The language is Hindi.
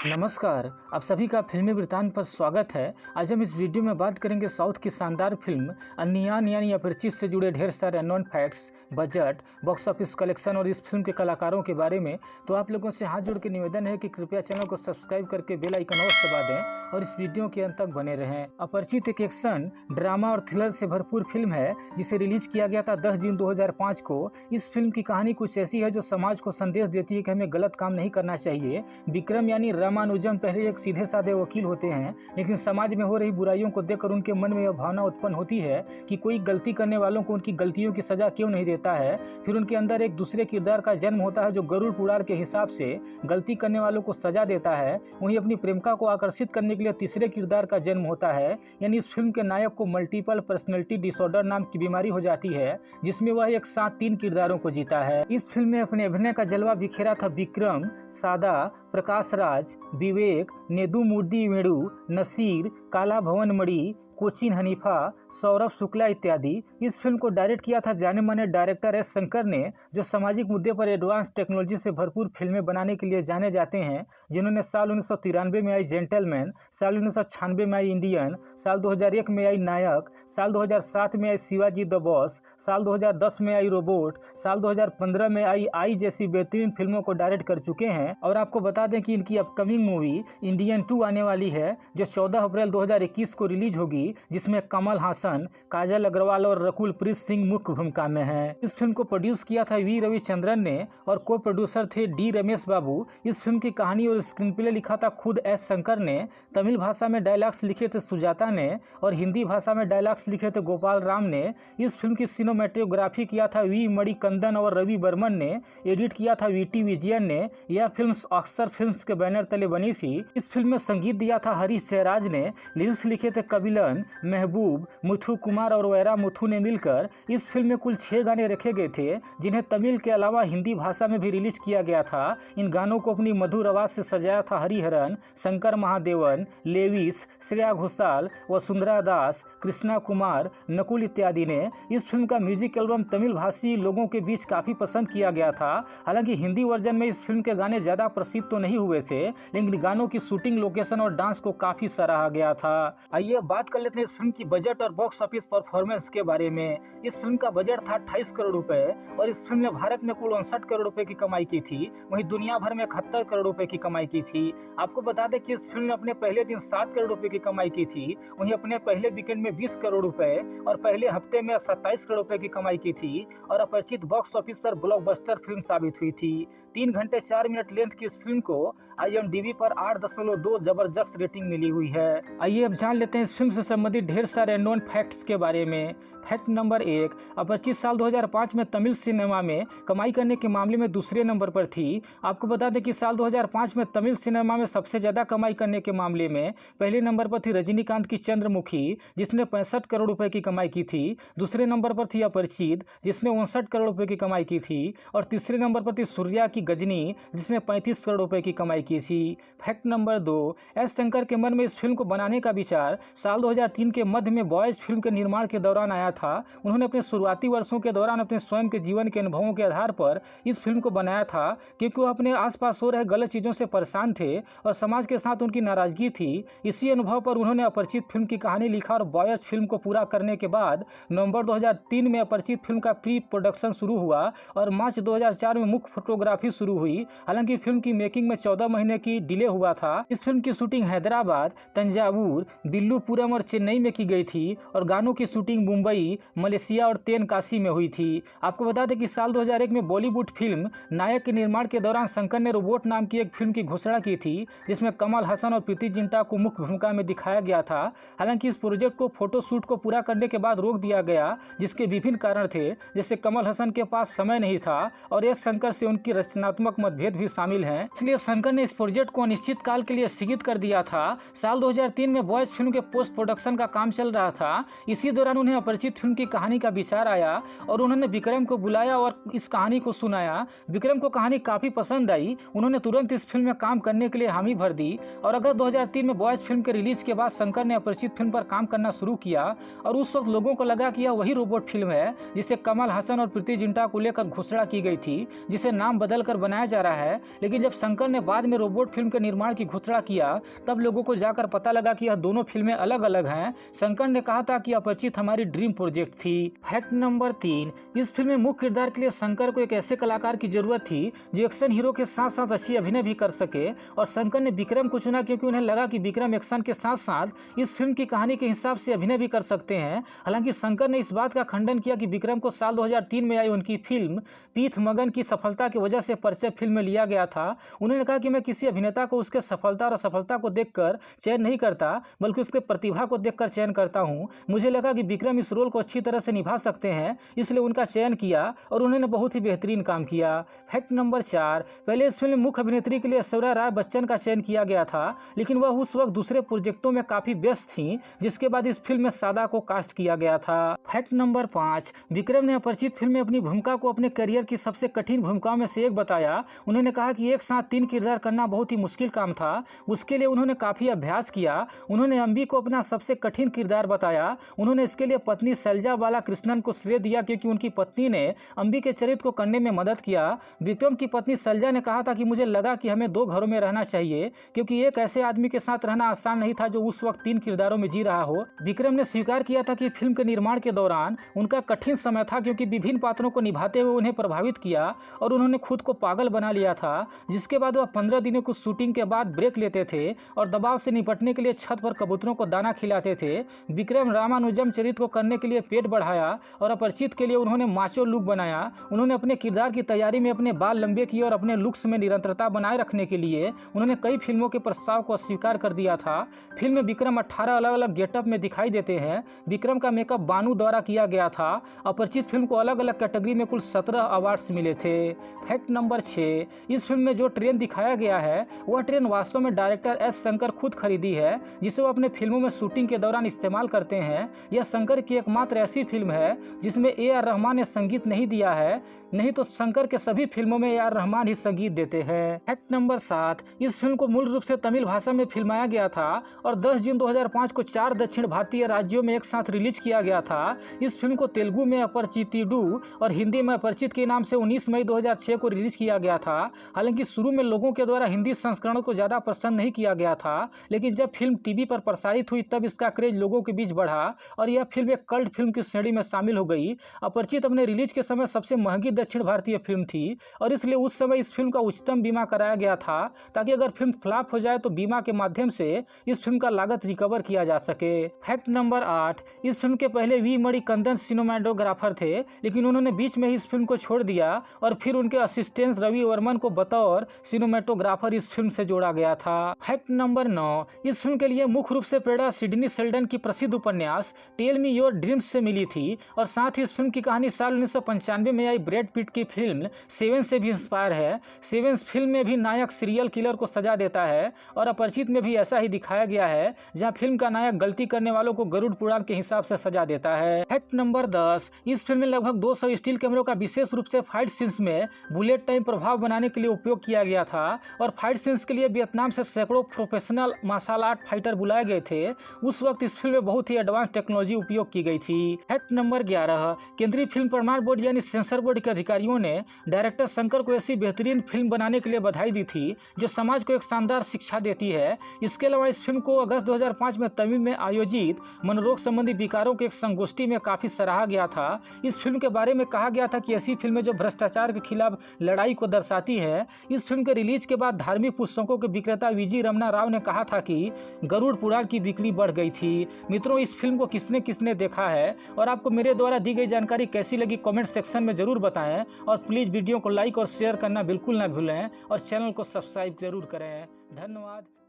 नमस्कार, आप सभी का फिल्मी वृत्तांत पर स्वागत है। आज हम इस वीडियो में बात करेंगे साउथ की शानदार फिल्म अन्नियान यानी अपरिचित से जुड़े ढेर सारे unknown facts, budget, box office collection और इस फिल्म के कलाकारों के बारे में। तो आप लोगों से हाथ जोड़ के निवेदन है कि कृपया चैनल को सब्सक्राइब करके बेल आइकन अवश्य दबा दें और इस वीडियो के अंत तक बने रहें। अपरिचित एक एक्शन, ड्रामा और थ्रिलर से भरपूर फिल्म है जिसे रिलीज किया गया था 10 जून 2005 को। इस फिल्म की कहानी कुछ ऐसी है जो समाज को संदेश देती है कि हमें गलत काम नहीं करना चाहिए। विक्रम यानी रामानुजम पहले एक सीधे साधे वकील होते हैं, लेकिन समाज में हो रही बुराइयों को देखकर उनके मन में यह भावना उत्पन्न होती है कि कोई गलती करने वालों को उनकी गलतियों की सजा क्यों नहीं देता है। फिर उनके अंदर एक दूसरे किरदार का जन्म होता है जो गरुड़ पुराण के हिसाब से गलती करने वालों को सजा देता है। वहीं अपनी प्रेमिका को आकर्षित करने के लिए तीसरे किरदार का जन्म होता है, यानी इस फिल्म के नायक को मल्टीपल पर्सनैलिटी डिसऑर्डर नाम की बीमारी हो जाती है, जिसमें वह एक साथ 3 किरदारों को जीता है। इस फिल्म में अपने अभिनय का जलवा बिखेरा था विक्रम, सादा, प्रकाश राज, विवेक, नेदुमुर्दी वेणु, नसीर, काला भवन मणि, कोचिन हनीफा, सौरभ शुक्ला इत्यादि। इस फिल्म को डायरेक्ट किया था जाने माने डायरेक्टर एस शंकर ने, जो सामाजिक मुद्दे पर एडवांस टेक्नोलॉजी से भरपूर फिल्में बनाने के लिए जाने जाते हैं, जिन्होंने साल 1993 में आई जेंटलमैन, साल 1996 में आई इंडियन, साल 2001 में आई नायक, साल 2007 में आई शिवाजी द बॉस, साल 2010 में आई रोबोट, साल 2015 में आई जैसी बेहतरीन फिल्मों को डायरेक्ट कर चुके हैं। और आपको बता दें कि इनकी अपकमिंग मूवी इंडियन 2 आने वाली है, जो 14 अप्रैल 2021 को रिलीज होगी, जिसमें कमल हासन, काजल अग्रवाल और रकुल प्रीत सिंह मुख्य भूमिका में हैं। इस फिल्म को प्रोड्यूस किया था वी रविचंद्रन ने और को प्रोड्यूसर थे डी रमेश बाबू। इस फिल्म की कहानी और स्क्रीन प्ले लिखा था खुद एस शंकर ने। तमिल भाषा में डायलॉग्स लिखे थे सुजाता ने और हिंदी भाषा में डायलॉग्स लिखे थे गोपाल राम ने। इस फिल्म की सिनेमेटोग्राफी किया था वी मणिकंदन और रवि बर्मन ने। एडिट किया था वीटी विजयन ने। यह फिल्म अक्सर फिल्म्स के बैनर तले बनी थी। इस फिल्म में संगीत दिया था हरीश जयराज ने। लिरिक्स लिखे थे कबिलन, महबूब, मुथु कुमार और वैरा मुथु ने मिलकर। इस फिल्म में कुल 6 गाने रखे गए थे, जिन्हें तमिल के अलावा हिंदी भाषा में भी रिलीज किया गया था। इन गानों को अपनी मधुर आवाज से सजाया था हरिहरन, शंकर महादेवन, लेविस, श्रेया घोषाल, वसुंधरा दास, कृष्णा कुमार, नकुल इत्यादि ने। इस फिल्म का म्यूजिक एल्बम तमिल भाषी लोगों के बीच काफी पसंद किया गया था। हालांकि हिंदी वर्जन में इस फिल्म के गाने ज्यादा प्रसिद्ध तो नहीं हुए थे, लेकिन गानों की शूटिंग, लोकेशन और डांस को काफी सराहा गया था। आइए बात कर लेते हैं इस फिल्म की बजट और बॉक्स ऑफिस परफॉर्मेंस के बारे में। इस फिल्म का बजट था 28 करोड़ रुपए और इस फिल्म ने भारत में कुल 59 करोड़ रुपए की कमाई की थी। वहीं दुनिया भर में 71 करोड़ रुपए की कमाई की थी। आपको बता दें कि इस फिल्म ने अपने पहले दिन 7 करोड़ रुपए की कमाई की थी। वहीं अपने पहले वीकेंड में 20 करोड़ रुपए और पहले हफ्ते में 27 करोड़ रुपए की कमाई की थी और अपरिचित बॉक्स ऑफिस पर ब्लॉकबस्टर फिल्म साबित हुई थी। 3 घंटे 4 मिनट लेंथ की इस फिल्म को IMDb पर 8.2 जबरदस्त रेटिंग मिली हुई है। आइए अब जान लेते हैं इस फिल्म से संबंधित ढेर सारे नॉन फैक्ट्स के बारे में। फैक्ट नंबर 1, अपरिचित साल 2005 में तमिल सिनेमा में कमाई करने के मामले में दूसरे नंबर पर थी। आपको बता दें कि साल 2005 में तमिल सिनेमा में सबसे ज्यादा कमाई करने के मामले में पहले नंबर पर थी रजनीकांत की चंद्रमुखी, जिसने 65 करोड़ रुपए की कमाई की थी। दूसरे नंबर पर थी अपरिचित, जिसने 59 करोड़ रुपए की कमाई की थी और तीसरे नंबर पर थी सूर्या की गजनी, जिसने 35 करोड़ रुपए की कमाई की थी। फैक्ट नंबर 2, एस शंकर के मन में इस फिल्म को बनाने का विचार साल 2003 के मध्य में बॉयज फिल्म के निर्माण के दौरान आया था। उन्होंने अपने शुरुआती वर्षों के दौरान अपने स्वयं के जीवन के अनुभवों के आधार पर इस फिल्म को बनाया था, क्योंकि वो अपने आसपास हो रहे गलत चीज़ों से परेशान थे और समाज के साथ उनकी नाराजगी थी। इसी अनुभव पर उन्होंने अपरिचित फिल्म की कहानी लिखा और बॉयज फिल्म को पूरा करने के बाद नवंबर 2003 में अपरिचित फिल्म का प्री प्रोडक्शन शुरू हुआ और मार्च 2004 में मुख्य फोटोग्राफी शुरू हुई। हालांकि फिल्म की मेकिंग में 14 महीने की डिले हुआ था। इस फिल्म की शूटिंग हैदराबाद, तंजावुर, बिल्लुपुरम और चेन्नई में की गई थी और गानों की शूटिंग मुंबई, मलेशिया और तेनकाशी में हुई थी। आपको बता दें कि साल 2001 में बॉलीवुड फिल्म नायक के निर्माण के दौरान शंकर ने रोबोट नाम की एक फिल्म की घोषणा की थी, जिसमें कमल हसन और प्रीति जिंटा को मुख्य भूमिका में दिखाया गया था। हालांकि इस प्रोजेक्ट को फोटोशूट को पूरा करने के बाद रोक दिया गया, जिसके विभिन्न कारण थे, जैसे कमल हसन के पास समय नहीं था और एस शंकर से उनकी रचनात्मक मतभेद भी शामिल हैं। इसलिए शंकर ने इस प्रोजेक्ट को अनिश्चित काल के लिए स्थगित कर दिया था। साल 2003 में बॉयज फिल्म के पोस्ट प्रोडक्शन प्रोडक्शन का काम चल रहा था। इसी दौरान उन्हें अपरिचित फिल्म की कहानी का विचार आया और उन्होंने विक्रम को बुलाया और इस कहानी को सुनाया। विक्रम को कहानी काफ़ी पसंद आई। उन्होंने तुरंत इस फिल्म में काम करने के लिए हामी भर दी और अगस्त 2003 में बॉयज फिल्म के रिलीज के बाद शंकर ने अपरिचित फिल्म पर काम करना शुरू किया और उस वक्त लोगों को लगा कि यह वही रोबोट फिल्म है जिसे कमल हसन और प्रीति जिंटा को लेकर घोषणा की गई थी, जिसे नाम बदल कर बनाया जा रहा है। लेकिन जब शंकर ने बाद में रोबोट फिल्म के निर्माण की घोषणा किया तब लोगों को जाकर पता लगा कि यह दोनों फिल्में अलग अलग हैं। शंकर ने कहा था कि अपरिचित हमारी ड्रीम प्रोजेक्ट थी। फैक्ट नंबर 3, इस फिल्म में मुख्य किरदार के लिए शंकर को एक ऐसे कलाकार की जरूरत थी जो एक्शन हीरो के साथ साथ अच्छी अभिनय भी कर सके और शंकर ने विक्रम को चुना क्योंकि उन्हें लगा कि विक्रम एक्शन के साथ साथ इस फिल्म की कहानी के हिसाब से अभिनय भी कर सकते हैं। हालांकि शंकर ने इस बात का खंडन किया कि विक्रम को साल 2003 में आई उनकी फिल्म पीथ मगन की सफलता की वजह से परिचय फिल्म में लिया गया था। उन्होंने कहा कि मैं किसी अभिनेता को उसके सफलता और असफलता को देखकर चयन नहीं करता बल्कि उसके प्रतिभा को देखकर चयन करता हूं। मुझे लगा कि विक्रम इस रोल को अच्छी तरह से निभा सकते हैं, इसलिए उनका चयन किया और उन्होंने बहुत ही बेहतरीन काम किया। फैक्ट नंबर 4, पहले इस फिल्म में मुख्य अभिनेत्री के लिए ऐश्वर्या राय बच्चन का चयन किया गया था, लेकिन वह उस वक्त दूसरे प्रोजेक्टों में काफी व्यस्त थी, जिसके बाद इस फिल्म में सादा को कास्ट किया गया था। फैक्ट नंबर 5, विक्रम ने अपरिचित फिल्म में अपनी भूमिका को अपने करियर की सबसे कठिन भूमिकाओं में से एक बताया। उन्होंने कहा कि एक साथ 3 किरदार करना बहुत ही मुश्किल काम था। उसके लिए उन्होंने काफी अभ्यास किया। उन्होंने अम्बी को अपना सबसे कठिन किरदार बताया। उन्होंने इसके लिए पत्नी शैलजा बाला कृष्णन को श्रेय दिया क्योंकि उनकी पत्नी ने अम्बी के चरित्र को करने में मदद किया। विक्रम की पत्नी शैलजा ने कहा था कि मुझे लगा कि हमें 2 घरों में रहना चाहिए क्योंकि एक ऐसे आदमी के साथ रहना आसान नहीं था जो उस वक्त 3 किरदारों में जी रहा हो। विक्रम ने स्वीकार किया था कि फिल्म के निर्माण के दौरान उनका कठिन समय था क्योंकि विभिन्न पात्रों को निभाते हुए उन्हें प्रभावित किया और उन्होंने खुद को पागल बना लिया था, जिसके बाद वह 15 दिनों की शूटिंग के बाद ब्रेक लेते थे और दबाव से निपटने के लिए छत पर कबूतरों को दाना खिलाते थे। विक्रम रामानुजम चरित्र को करने के लिए पेट बढ़ाया और अपरिचित के लिए उन्होंने माचो लुक बनाया। उन्होंने अपने किरदार की तैयारी में अपने बाल लंबे किए और अपने लुक्स में निरंतरता बनाए रखने के लिए उन्होंने कई फिल्मों के प्रस्ताव को अस्वीकार कर दिया था। फिल्म में विक्रम 18 अलग अलग गेटअप में दिखाई देते हैं। विक्रम का मेकअप बानू द्वारा किया गया था। अपरिचित फिल्म को अलग अलग कैटेगरी में कुल 17 अवार्ड्स मिले थे। फैक्ट नंबर 6, इस फिल्म में जो ट्रेन दिखाया गया है वह ट्रेन वास्तव में डायरेक्टर एस शंकर खुद खरीदी है, जिसे वो अपने फिल्मों में शूटिंग के दौरान इस्तेमाल करते हैं। यह शंकर की एकमात्र ऐसी फिल्म है जिसमें AR रहमान ने संगीत नहीं दिया है, नहीं तो शंकर के सभी फिल्मों में AR रहमान ही संगीत देते हैं। फैक्ट नंबर 7, इस फिल्म को मूल रूप से तमिल भाषा में फिल्माया गया था और 10 जून 2005 को 4 दक्षिण भारतीय राज्यों में एक साथ रिलीज किया गया था। इस फिल्म को तेलुगु में अपरिचितिडु और हिंदी में अपरिचित के नाम से 19 मई 2006 को रिलीज किया गया था। हालांकि शुरू में लोगों के द्वारा हिंदी संस्करण को ज्यादा पसंद नहीं किया गया था, लेकिन जब फिल्म टीवी पर प्रसारित हुई तब इसका क्रेज लोगों के बीच बढ़ा और यह फिल्म एक कल्ट फिल्म की श्रेणी में शामिल हो गई। अपरिचित अपने रिलीज के समय सबसे महंगी दक्षिण भारतीय फिल्म थी और इसलिए उस समय इस फिल्म का उच्चतम बीमा कराया गया था ताकि अगर फिल्म फ्लॉप हो जाए तो बीमा के माध्यम से इस फिल्म का लागत रिकवर किया जा सके। फैक्ट नंबर 8, इस फिल्म के पहले वी मणिकंदन सिनेमेटोग्राफर थे, लेकिन उन्होंने बीच में ही इस फिल्म को छोड़ दिया और फिर उनके असिस्टेंट रवि वर्मन को बतौर सिनेमेटोग्राफर इस फिल्म से जोड़ा गया था। फैक्ट नंबर 9, इस फिल्म के लिए मुख्य रूप से प्रेरणा सिडनी शेल्डन की प्रसिद्ध उपन्यास टेल मी योर ड्रीम्स से मिली थी और साथ ही इस फिल्म की कहानी साल 1995 में आई ब्रैड पिट की फिल्म 7 से भी इंस्पायर है। 7 फिल्म में भी नायक सीरियल किलर को सजा देता है और अपरिचित में भी ऐसा ही दिखाया गया है, जहां फिल्म का नायक गलती करने वालों को गरुड़ पुराण के हिसाब से सजा देता है। फैक्ट नंबर 10, इस फिल्म में लगभग 200 स्टील कैमरों का विशेष रूप से फाइट सीन्स में बुलेट टाइम प्रभाव बनाने के लिए उपयोग किया गया था और फाइट सीन्स के लिए वियतनाम से सैकड़ों प्रोफेशनल मार्शल आर्ट फाइटर बुलाए गए थे। उस वक्त इस फिल्म में बहुत ही एडवांस टेक्नोलॉजी उपयोग की गई थी। फैक्ट नंबर 11, केंद्रीय फिल्म प्रमाण बोर्ड यानी सेंसर बोर्ड के अधिकारियों ने डायरेक्टर शंकर को ऐसी बेहतरीन फिल्म बनाने के लिए बधाई दी थी जो समाज को एक शानदार शिक्षा देती है। इसके अलावा इस फिल्म को अगस्त 2005 में तमिल में आयोजित मनोरोग संबंधी विकारों के एक संगोष्ठी में काफी सराहा गया था। इस फिल्म के बारे में कहा गया था कि ऐसी फिल्में जो भ्रष्टाचार के खिलाफ लड़ाई को दर्शाती है। इस फिल्म के रिलीज के बाद धार्मिक पुस्तकों के विक्रेता विजी रमना राव ने कहा था कि गरुड़ पुराण की बिक्री बढ़ गई थी। मित्रों, इस फिल्म को किसने किसने देखा है और आपको मेरे द्वारा दी गई जानकारी कैसी लगी कमेंट सेक्शन में जरूर बताएं और प्लीज वीडियो को लाइक और शेयर करना बिल्कुल ना भूलें और चैनल को सब्सक्राइब जरूर करें। धन्यवाद।